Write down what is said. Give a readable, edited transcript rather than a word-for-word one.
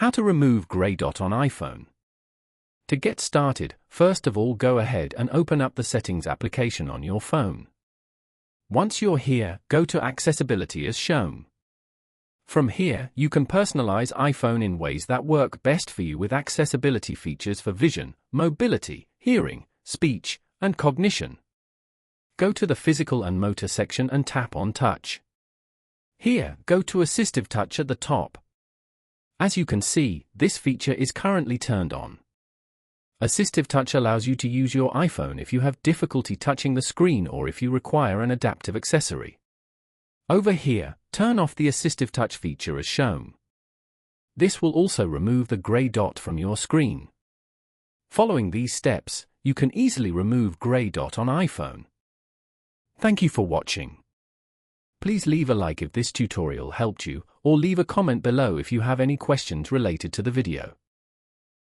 How to remove grey dot on iPhone. To get started, first of all go ahead and open up the Settings application on your phone. Once you're here, go to Accessibility as shown. From here, you can personalize iPhone in ways that work best for you with accessibility features for vision, mobility, hearing, speech, and cognition. Go to the Physical and Motor section and tap on Touch. Here, go to Assistive Touch at the top. As you can see, this feature is currently turned on. Assistive Touch allows you to use your iPhone if you have difficulty touching the screen or if you require an adaptive accessory. Over here, turn off the Assistive Touch feature as shown. This will also remove the grey dot from your screen. Following these steps, you can easily remove grey dot on iPhone. Thank you for watching. Please leave a like if this tutorial helped you, or leave a comment below if you have any questions related to the video.